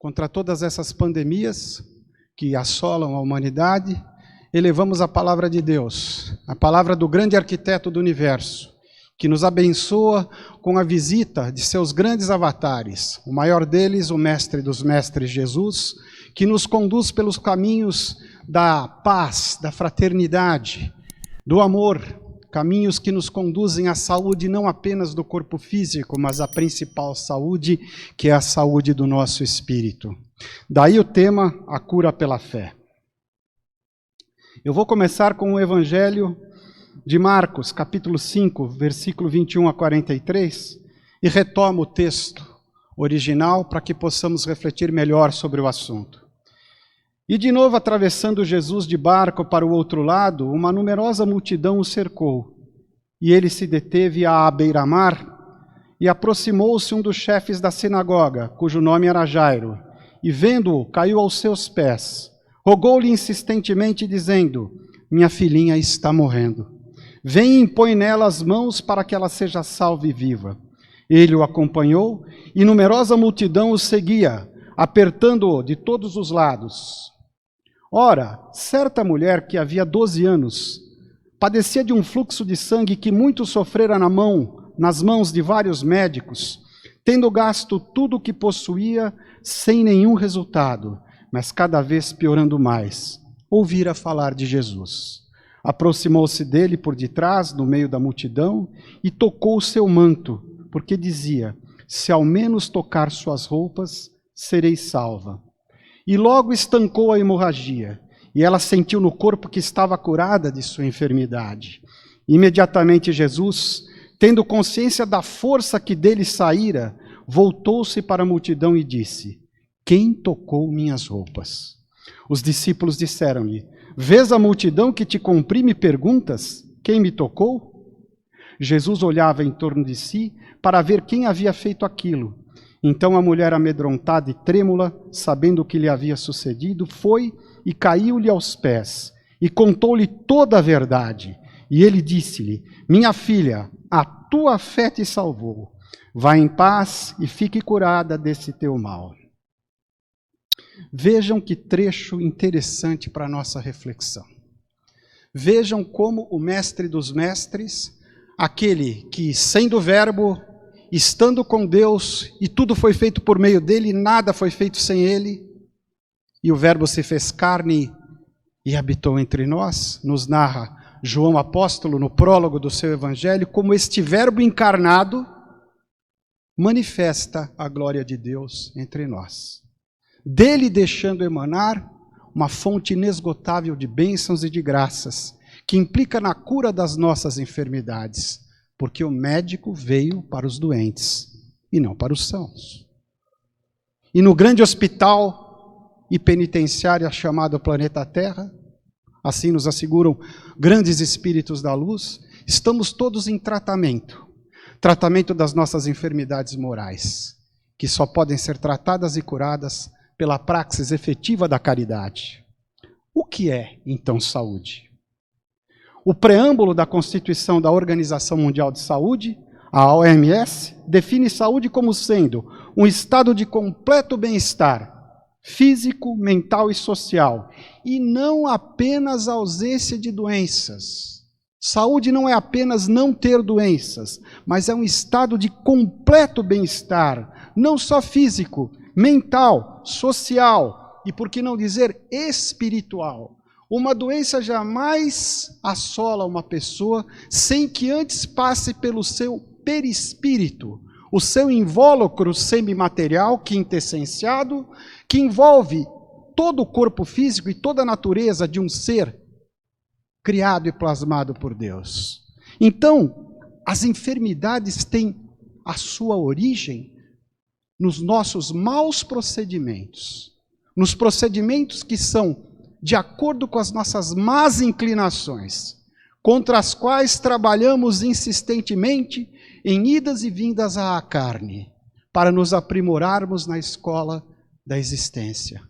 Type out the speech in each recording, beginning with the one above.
contra todas essas pandemias que assolam a humanidade, elevamos a palavra de Deus, a palavra do grande arquiteto do universo, que nos abençoa com a visita de seus grandes avatares, o maior deles, o mestre dos mestres, Jesus, que nos conduz pelos caminhos da paz, da fraternidade, do amor, caminhos que nos conduzem à saúde não apenas do corpo físico, mas à principal saúde, que é a saúde do nosso espírito. Daí o tema, a cura pela fé. Eu vou começar com o Evangelho de Marcos, capítulo 5, versículo 21 a 43, e retomo o texto original para que possamos refletir melhor sobre o assunto. E de novo, atravessando Jesus de barco para o outro lado, uma numerosa multidão o cercou. E ele se deteve à beira-mar, e aproximou-se um dos chefes da sinagoga, cujo nome era Jairo, e vendo-o, caiu aos seus pés. Rogou-lhe insistentemente, dizendo: minha filhinha está morrendo. Vem e impõe nela as mãos para que ela seja salva e viva. Ele o acompanhou, e numerosa multidão o seguia, apertando-o de todos os lados. Ora, certa mulher que havia 12 anos, padecia de um fluxo de sangue que muito sofrera nas mãos de vários médicos, tendo gasto tudo o que possuía sem nenhum resultado, mas cada vez piorando mais, ouvira falar de Jesus. Aproximou-se dele por detrás, no meio da multidão, e tocou o seu manto, porque dizia: se ao menos tocar suas roupas, serei salva. E logo estancou a hemorragia, e ela sentiu no corpo que estava curada de sua enfermidade. Imediatamente Jesus, tendo consciência da força que dele saíra, voltou-se para a multidão e disse: quem tocou minhas roupas? Os discípulos disseram-lhe: vês a multidão que te comprime e perguntas: quem me tocou? Jesus olhava em torno de si para ver quem havia feito aquilo. Então a mulher, amedrontada e trêmula, sabendo o que lhe havia sucedido, foi e caiu-lhe aos pés, e contou-lhe toda a verdade. E ele disse-lhe: minha filha, a tua fé te salvou. Vá em paz e fique curada desse teu mal. Vejam que trecho interessante para a nossa reflexão. Vejam como o mestre dos mestres, aquele que, sendo verbo, estando com Deus, e tudo foi feito por meio dele, nada foi feito sem ele, e o verbo se fez carne e habitou entre nós, nos narra João Apóstolo no prólogo do seu evangelho, como este verbo encarnado manifesta a glória de Deus entre nós. Dele deixando emanar uma fonte inesgotável de bênçãos e de graças, que implica na cura das nossas enfermidades, porque o médico veio para os doentes e não para os sãos. E no grande hospital e penitenciária chamado Planeta Terra, assim nos asseguram grandes espíritos da luz, estamos todos em tratamento das nossas enfermidades morais, que só podem ser tratadas e curadas pela praxis efetiva da caridade. O que é, então, saúde? O preâmbulo da Constituição da Organização Mundial de Saúde, a OMS, define saúde como sendo um estado de completo bem-estar físico, mental e social, e não apenas a ausência de doenças. Saúde não é apenas não ter doenças, mas é um estado de completo bem-estar, não só físico, mental, social e, por que não dizer, espiritual. Uma doença jamais assola uma pessoa sem que antes passe pelo seu perispírito, o seu invólucro semimaterial, quintessenciado, que envolve todo o corpo físico e toda a natureza de um ser criado e plasmado por Deus. Então, as enfermidades têm a sua origem nos nossos maus procedimentos, nos procedimentos que são de acordo com as nossas más inclinações, contra as quais trabalhamos insistentemente em idas e vindas à carne, para nos aprimorarmos na escola da existência,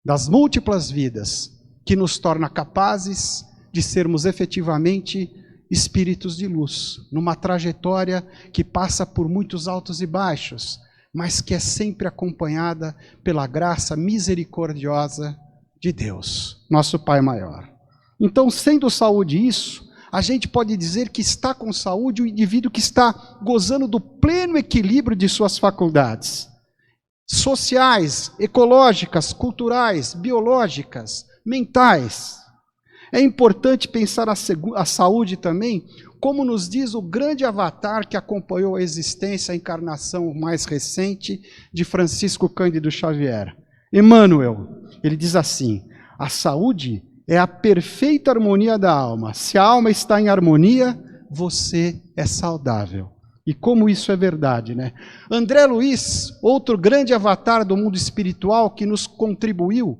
das múltiplas vidas que nos torna capazes de sermos efetivamente espíritos de luz, numa trajetória que passa por muitos altos e baixos, mas que é sempre acompanhada pela graça misericordiosa de Deus, nosso Pai maior. Então, sendo saúde isso, a gente pode dizer que está com saúde o indivíduo que está gozando do pleno equilíbrio de suas faculdades sociais, ecológicas, culturais, biológicas, mentais. É importante pensar a saúde também, como nos diz o grande avatar que acompanhou a existência, a encarnação mais recente de Francisco Cândido Xavier. Emmanuel, ele diz assim: a saúde é a perfeita harmonia da alma. Se a alma está em harmonia, você é saudável. E como isso é verdade, né? André Luiz, outro grande avatar do mundo espiritual que nos contribuiu,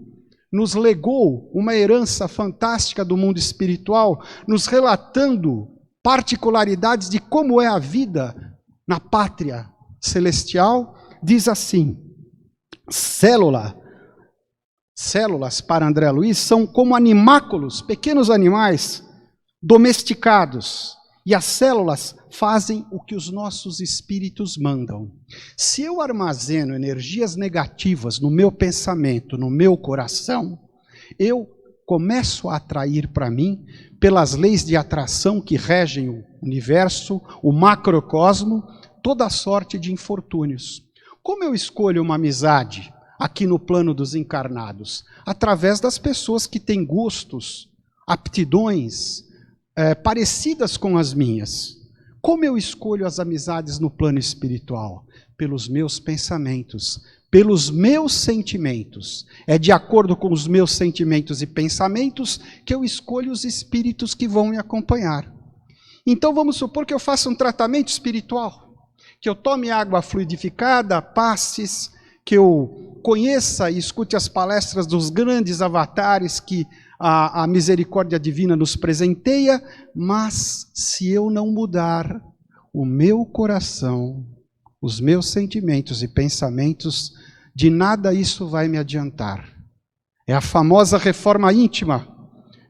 nos legou uma herança fantástica do mundo espiritual, nos relatando particularidades de como é a vida na pátria celestial, diz assim: células para André Luiz são como animáculos, pequenos animais domesticados, e as células fazem o que os nossos espíritos mandam. Se eu armazeno energias negativas no meu pensamento, no meu coração, eu começo a atrair para mim, pelas leis de atração que regem o universo, o macrocosmo, toda sorte de infortúnios. Como eu escolho uma amizade aqui no plano dos encarnados? Através das pessoas que têm gostos, aptidões parecidas com as minhas. Como eu escolho as amizades no plano espiritual? Pelos meus pensamentos, pelos meus sentimentos. É de acordo com os meus sentimentos e pensamentos que eu escolho os espíritos que vão me acompanhar. Então vamos supor que eu faça um tratamento espiritual, que eu tome água fluidificada, passes, que eu conheça e escute as palestras dos grandes avatares que a misericórdia divina nos presenteia, mas se eu não mudar o meu coração, os meus sentimentos e pensamentos, de nada isso vai me adiantar. É a famosa reforma íntima.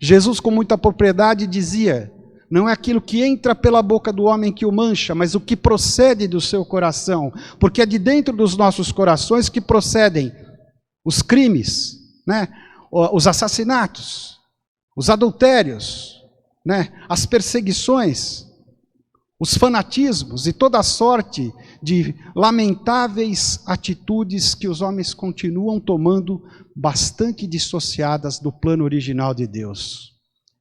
Jesus, com muita propriedade, dizia: não é aquilo que entra pela boca do homem que o mancha, mas o que procede do seu coração, porque é de dentro dos nossos corações que procedem os crimes, né? Os assassinatos, os adultérios, né? As perseguições, os fanatismos e toda a sorte de lamentáveis atitudes que os homens continuam tomando, bastante dissociadas do plano original de Deus.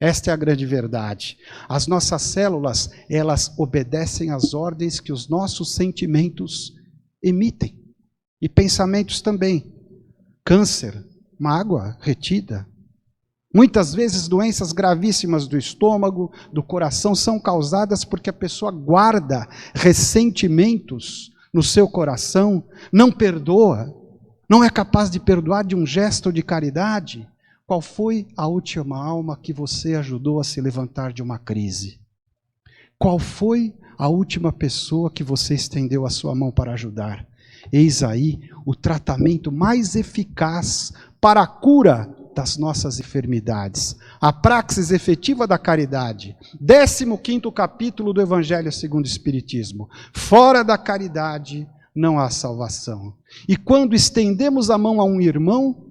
Esta é a grande verdade. As nossas células, elas obedecem às ordens que os nossos sentimentos emitem. E pensamentos também. Câncer, mágoa retida. Muitas vezes doenças gravíssimas do estômago, do coração, são causadas porque a pessoa guarda ressentimentos no seu coração, não perdoa, não é capaz de perdoar de um gesto de caridade. Qual foi a última alma que você ajudou a se levantar de uma crise? Qual foi a última pessoa que você estendeu a sua mão para ajudar? Eis aí o tratamento mais eficaz para a cura das nossas enfermidades. A praxis efetiva da caridade. 15º capítulo do Evangelho segundo o Espiritismo. Fora da caridade não há salvação. E quando estendemos a mão a um irmão,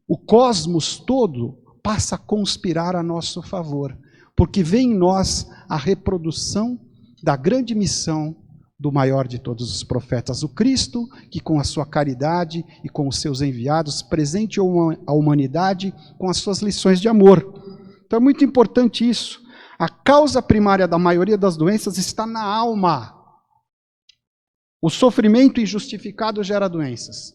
o cosmos todo passa a conspirar a nosso favor, porque vê em nós a reprodução da grande missão do maior de todos os profetas, o Cristo, que com a sua caridade e com os seus enviados presenteou a humanidade com as suas lições de amor. Então é muito importante isso. A causa primária da maioria das doenças está na alma. O sofrimento injustificado gera doenças.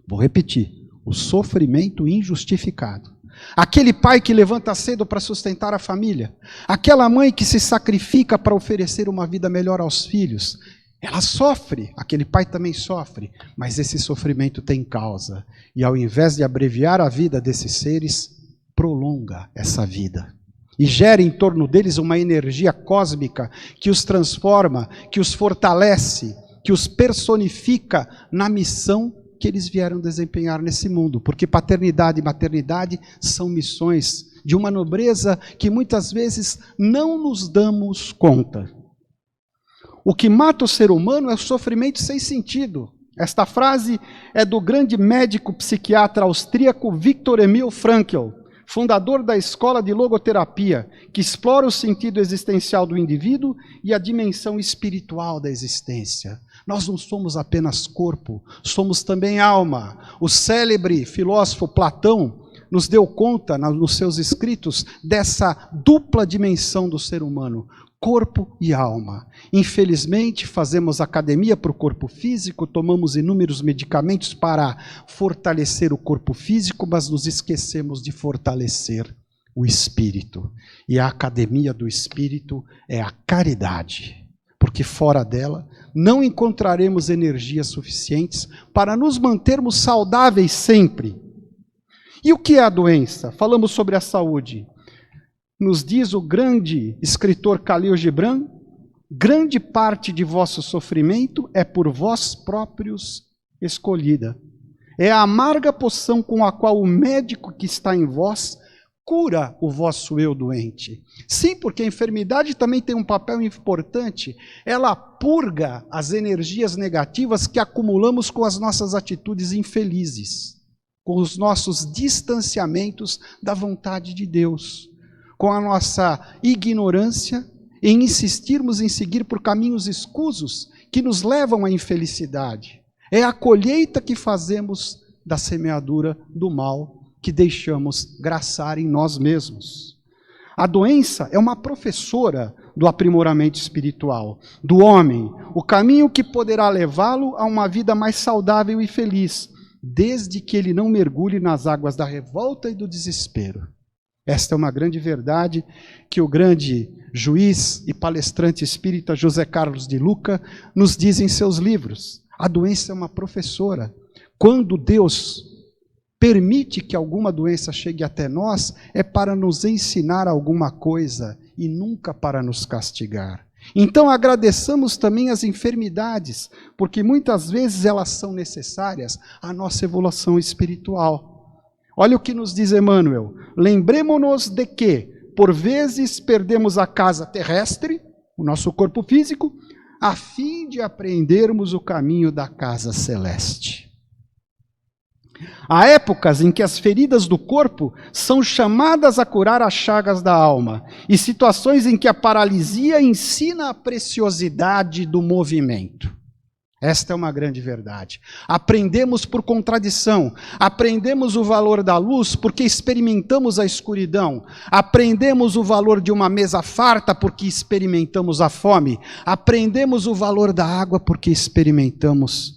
Vou repetir. O sofrimento injustificado. Aquele pai que levanta cedo para sustentar a família. Aquela mãe que se sacrifica para oferecer uma vida melhor aos filhos. Ela sofre, aquele pai também sofre, mas esse sofrimento tem causa. E ao invés de abreviar a vida desses seres, prolonga essa vida. E gera em torno deles uma energia cósmica que os transforma, que os fortalece, que os personifica na missão que eles vieram desempenhar nesse mundo, porque paternidade e maternidade são missões de uma nobreza que muitas vezes não nos damos conta. O que mata o ser humano é o sofrimento sem sentido. Esta frase é do grande médico psiquiatra austríaco Viktor Emil Frankl, fundador da escola de logoterapia, que explora o sentido existencial do indivíduo e a dimensão espiritual da existência. Nós não somos apenas corpo, somos também alma. O célebre filósofo Platão nos deu conta, nos seus escritos, dessa dupla dimensão do ser humano, corpo e alma. Infelizmente, fazemos academia para o corpo físico, tomamos inúmeros medicamentos para fortalecer o corpo físico, mas nos esquecemos de fortalecer o espírito. E a academia do espírito é a caridade, porque fora dela não encontraremos energias suficientes para nos mantermos saudáveis sempre. E o que é a doença? Falamos sobre a saúde. Nos diz o grande escritor Khalil Gibran, grande parte de vosso sofrimento é por vós próprios escolhida. É a amarga poção com a qual o médico que está em vós cura o vosso eu doente. Sim, porque a enfermidade também tem um papel importante. Ela purga as energias negativas que acumulamos com as nossas atitudes infelizes, com os nossos distanciamentos da vontade de Deus, com a nossa ignorância em insistirmos em seguir por caminhos escusos que nos levam à infelicidade. É a colheita que fazemos da semeadura do mal que deixamos graçar em nós mesmos. A doença é uma professora do aprimoramento espiritual do homem, o caminho que poderá levá-lo a uma vida mais saudável e feliz, desde que ele não mergulhe nas águas da revolta e do desespero. Esta é uma grande verdade que o grande juiz e palestrante espírita José Carlos de Luca nos diz em seus livros. A doença é uma professora. Quando Deus permite que alguma doença chegue até nós, é para nos ensinar alguma coisa e nunca para nos castigar. Então agradeçamos também as enfermidades, porque muitas vezes elas são necessárias à nossa evolução espiritual. Olha o que nos diz Emmanuel: lembremo-nos de que, por vezes, perdemos a casa terrestre, o nosso corpo físico, a fim de aprendermos o caminho da casa celeste. Há épocas em que as feridas do corpo são chamadas a curar as chagas da alma, e situações em que a paralisia ensina a preciosidade do movimento. Esta é uma grande verdade. Aprendemos por contradição, aprendemos o valor da luz porque experimentamos a escuridão, aprendemos o valor de uma mesa farta porque experimentamos a fome, aprendemos o valor da água porque experimentamos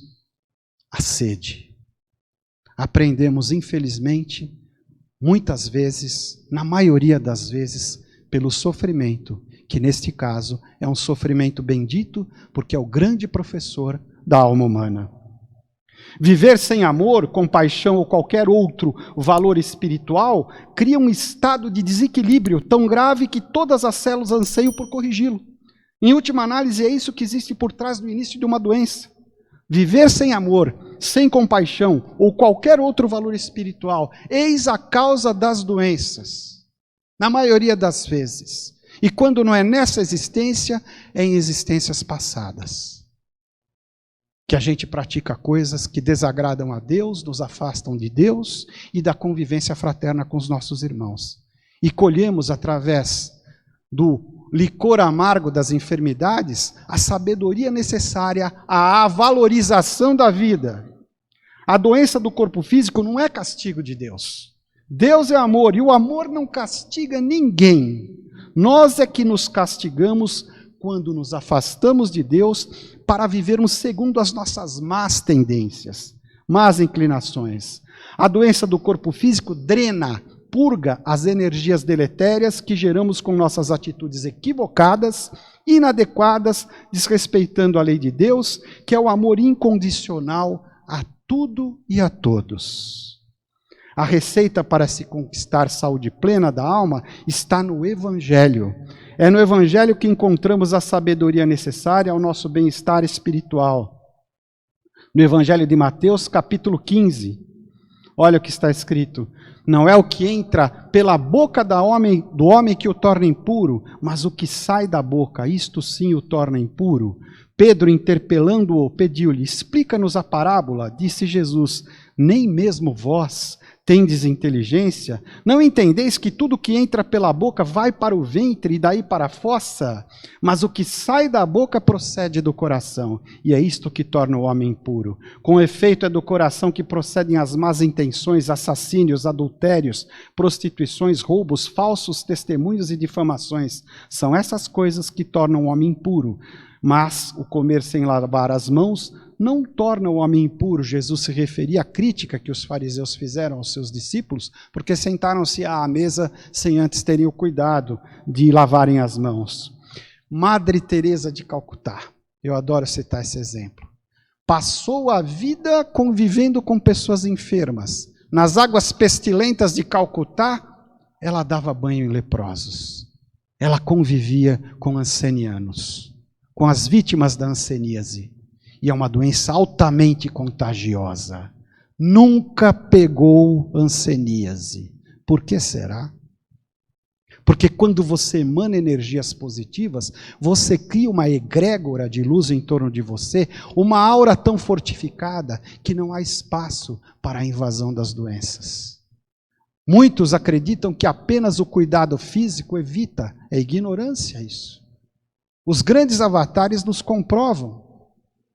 a sede. Aprendemos, infelizmente, muitas vezes, na maioria das vezes, pelo sofrimento, que neste caso é um sofrimento bendito, porque é o grande professor da alma humana. Viver sem amor, compaixão ou qualquer outro valor espiritual cria um estado de desequilíbrio tão grave que todas as células anseiam por corrigi-lo. Em última análise, é isso que existe por trás do início de uma doença. Viver sem amor, sem compaixão ou qualquer outro valor espiritual, eis a causa das doenças, na maioria das vezes. E quando não é nessa existência, é em existências passadas. Que a gente pratica coisas que desagradam a Deus, nos afastam de Deus e da convivência fraterna com os nossos irmãos. E colhemos através do licor amargo das enfermidades a sabedoria necessária à valorização da vida. A doença do corpo físico não é castigo de Deus. Deus é amor e o amor não castiga ninguém. Nós é que nos castigamos quando nos afastamos de Deus para vivermos segundo as nossas más tendências, más inclinações. A doença do corpo físico drena, purga as energias deletérias que geramos com nossas atitudes equivocadas, inadequadas, desrespeitando a lei de Deus, que é o amor incondicional a tudo e a todos. A receita para se conquistar saúde plena da alma está no Evangelho. É no Evangelho que encontramos a sabedoria necessária ao nosso bem-estar espiritual. No Evangelho de Mateus, capítulo 15, Olha o que está escrito. Não é o que entra pela boca do homem que o torna impuro, mas o que sai da boca, isto sim o torna impuro. Pedro, interpelando-o, pediu-lhe, explica-nos a parábola. Disse Jesus, nem mesmo vós tendes inteligência? Não entendeis que tudo que entra pela boca vai para o ventre e daí para a fossa? Mas o que sai da boca procede do coração, e é isto que torna o homem impuro. Com efeito é do coração que procedem as más intenções, assassínios, adultérios, prostituições, roubos, falsos testemunhos e difamações. São essas coisas que tornam o homem impuro. Mas o comer sem lavar as mãos não torna o homem impuro. Jesus se referia à crítica que os fariseus fizeram aos seus discípulos, porque sentaram-se à mesa sem antes terem o cuidado de lavarem as mãos. Madre Teresa de Calcutá, eu adoro citar esse exemplo, passou a vida convivendo com pessoas enfermas. Nas águas pestilentas de Calcutá, ela dava banho em leprosos. Ela convivia com ancenianos, com as vítimas da hanseníase. E é uma doença altamente contagiosa. Nunca pegou hanseníase. Por que será? Porque quando você emana energias positivas, você cria uma egrégora de luz em torno de você, uma aura tão fortificada que não há espaço para a invasão das doenças. Muitos acreditam que apenas o cuidado físico evita. É ignorância isso. Os grandes avatares nos comprovam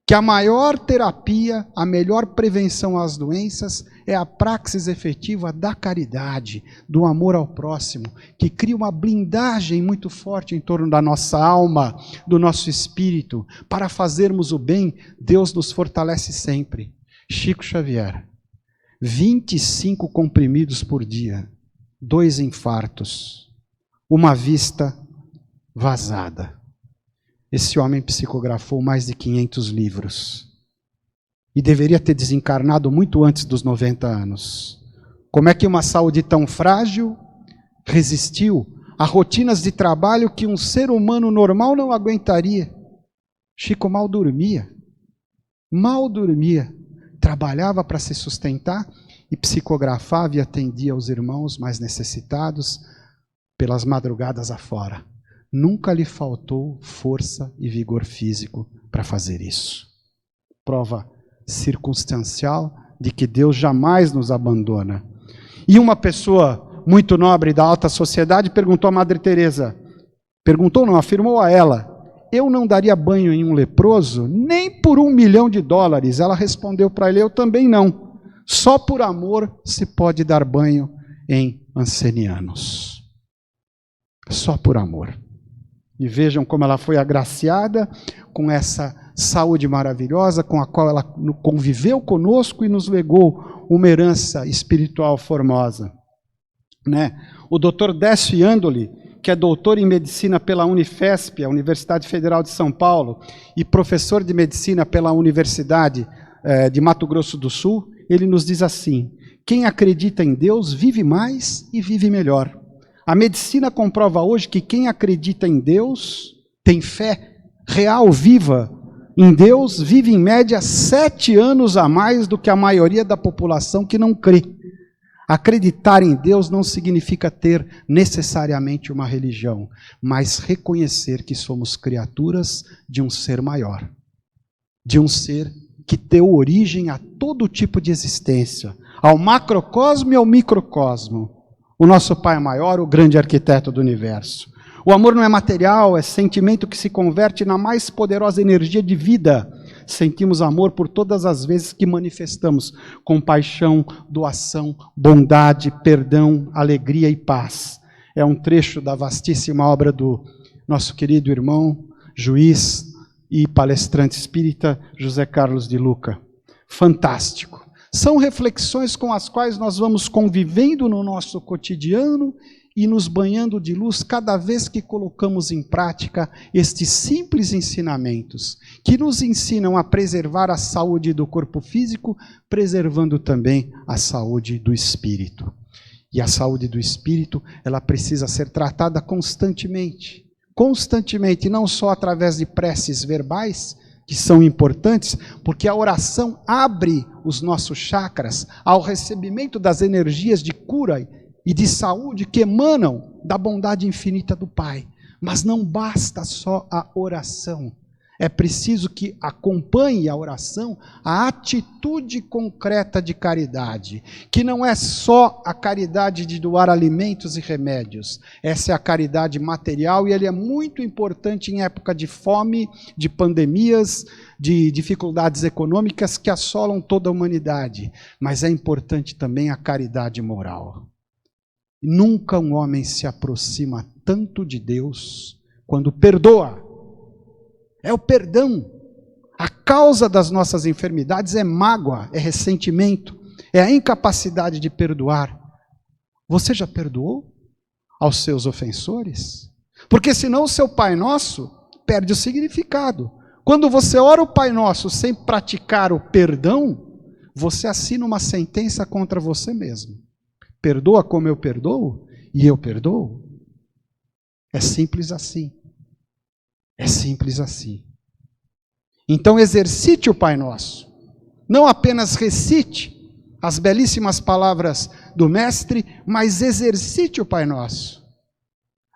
que a maior terapia, a melhor prevenção às doenças é a praxis efetiva da caridade, do amor ao próximo, que cria uma blindagem muito forte em torno da nossa alma, do nosso espírito. Para fazermos o bem, Deus nos fortalece sempre. Chico Xavier, 25 comprimidos por dia, 2 infartos, uma vista vazada. Esse homem psicografou mais de 500 livros. E deveria ter desencarnado muito antes dos 90 anos. Como é que uma saúde tão frágil resistiu a rotinas de trabalho que um ser humano normal não aguentaria? Chico mal dormia. Mal dormia. Trabalhava para se sustentar e psicografava e atendia aos irmãos mais necessitados pelas madrugadas afora. Nunca lhe faltou força e vigor físico para fazer isso. Prova circunstancial de que Deus jamais nos abandona. E uma pessoa muito nobre da alta sociedade perguntou a Madre Teresa, afirmou a ela, eu não daria banho em um leproso nem por $1 milhão. Ela respondeu para ele, eu também não. Só por amor se pode dar banho em ancenianos. Só por amor. E vejam como ela foi agraciada com essa saúde maravilhosa, com a qual ela conviveu conosco e nos legou uma herança espiritual formosa. Né? O Dr. Décio Iandoli, que é doutor em medicina pela Unifesp, a Universidade Federal de São Paulo, e professor de medicina pela Universidade de Mato Grosso do Sul, ele nos diz assim, quem acredita em Deus vive mais e vive melhor. A medicina comprova hoje que quem acredita em Deus, tem fé real, viva em Deus, vive em média 7 anos a mais do que a maioria da população que não crê. Acreditar em Deus não significa ter necessariamente uma religião, mas reconhecer que somos criaturas de um ser maior, de um ser que deu origem a todo tipo de existência, ao macrocosmo e ao microcosmo. O nosso Pai maior, o grande arquiteto do universo. O amor não é material, é sentimento que se converte na mais poderosa energia de vida. Sentimos amor por todas as vezes que manifestamos compaixão, doação, bondade, perdão, alegria e paz. É um trecho da vastíssima obra do nosso querido irmão, juiz e palestrante espírita José Carlos de Luca. Fantástico. São reflexões com as quais nós vamos convivendo no nosso cotidiano e nos banhando de luz cada vez que colocamos em prática estes simples ensinamentos, que nos ensinam a preservar a saúde do corpo físico, preservando também a saúde do espírito. E a saúde do espírito, ela precisa ser tratada constantemente, não só através de preces verbais, que são importantes, porque a oração abre os nossos chakras ao recebimento das energias de cura e de saúde que emanam da bondade infinita do Pai. Mas não basta só a oração. É preciso que acompanhe a oração a atitude concreta de caridade, que não é só a caridade de doar alimentos e remédios. Essa é a caridade material e ele é muito importante em época de fome, de pandemias, de dificuldades econômicas que assolam toda a humanidade. Mas é importante também a caridade moral. Nunca um homem se aproxima tanto de Deus quando perdoa. É o perdão. A causa das nossas enfermidades é mágoa, é ressentimento, é a incapacidade de perdoar. Você já perdoou aos seus ofensores? Porque senão o seu Pai Nosso perde o significado. Quando você ora o Pai Nosso sem praticar o perdão, você assina uma sentença contra você mesmo. Perdoa como eu perdoo e eu perdoo. É simples assim. É simples assim. Então exercite o Pai Nosso. Não apenas recite as belíssimas palavras do Mestre, mas exercite o Pai Nosso.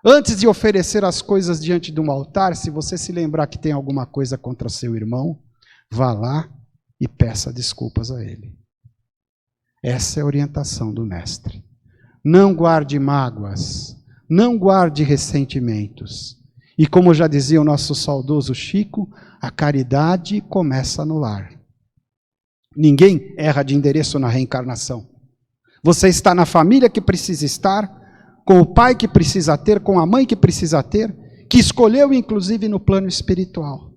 Antes de oferecer as coisas diante de um altar, se você se lembrar que tem alguma coisa contra seu irmão, vá lá e peça desculpas a ele. Essa é a orientação do Mestre. Não guarde mágoas, não guarde ressentimentos. E como já dizia o nosso saudoso Chico, a caridade começa no lar. Ninguém erra de endereço na reencarnação. Você está na família que precisa estar, com o pai que precisa ter, com a mãe que precisa ter, que escolheu inclusive no plano espiritual.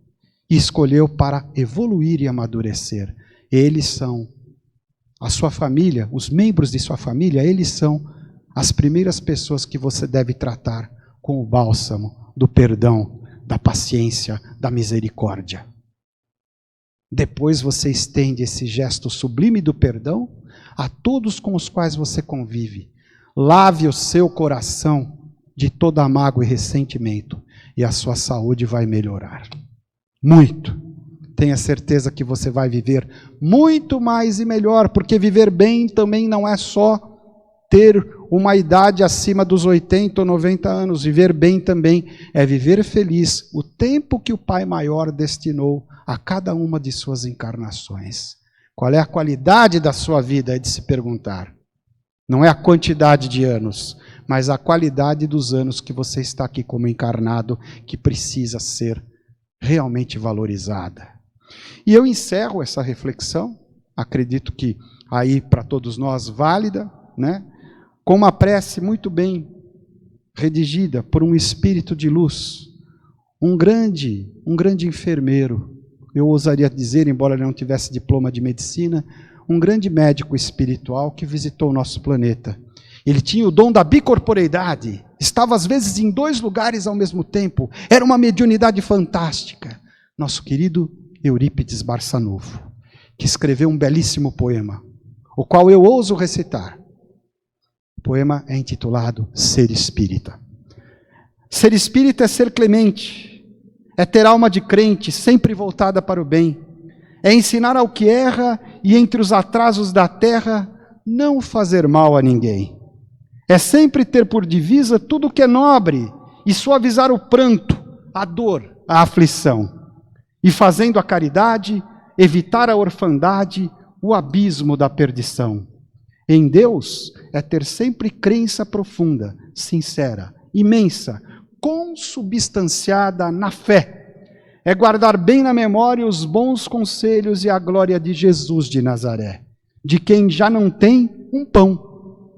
E escolheu para evoluir e amadurecer. Eles são a sua família, os membros de sua família, eles são as primeiras pessoas que você deve tratar com o bálsamo do perdão, da paciência, da misericórdia. Depois você estende esse gesto sublime do perdão a todos com os quais você convive. Lave o seu coração de toda mágoa e ressentimento e a sua saúde vai melhorar. Muito. Tenha certeza que você vai viver muito mais e melhor, porque viver bem também não é só ter uma idade acima dos 80 ou 90 anos. Viver bem também é viver feliz o tempo que o Pai Maior destinou a cada uma de suas encarnações. Qual é a qualidade da sua vida? É de se perguntar. Não é a quantidade de anos, mas a qualidade dos anos que você está aqui como encarnado, que precisa ser realmente valorizada. E eu encerro essa reflexão, acredito que aí para todos nós válida, né? Com uma prece muito bem redigida por um espírito de luz, um grande enfermeiro, eu ousaria dizer, embora ele não tivesse diploma de medicina, um grande médico espiritual que visitou o nosso planeta. Ele tinha o dom da bicorporeidade, estava às vezes em 2 lugares ao mesmo tempo, era uma mediunidade fantástica. Nosso querido Eurípides Barçanufo, que escreveu um belíssimo poema, o qual eu ouso recitar. O poema é intitulado Ser Espírita. Ser espírita é ser clemente, é ter alma de crente, sempre voltada para o bem, é ensinar ao que erra e entre os atrasos da terra não fazer mal a ninguém. É sempre ter por divisa tudo o que é nobre e suavizar o pranto, a dor, a aflição. E fazendo a caridade, evitar a orfandade, o abismo da perdição. Em Deus é ter sempre crença profunda, sincera, imensa, consubstanciada na fé. É guardar bem na memória os bons conselhos e a glória de Jesus de Nazaré, de quem já não tem um pão.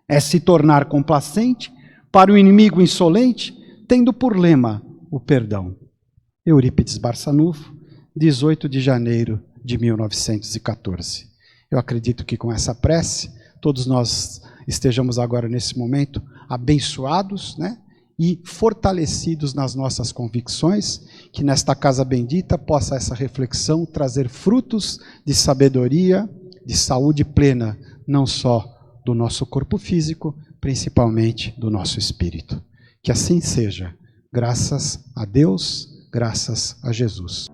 É se tornar complacente para o inimigo insolente, tendo por lema o perdão. Eurípides Barçanufo, 18 de janeiro de 1914. Eu acredito que com essa prece, todos nós estejamos agora nesse momento abençoados, né? E fortalecidos nas nossas convicções, que nesta casa bendita possa essa reflexão trazer frutos de sabedoria, de saúde plena, não só do nosso corpo físico, principalmente do nosso espírito. Que assim seja, graças a Deus, graças a Jesus.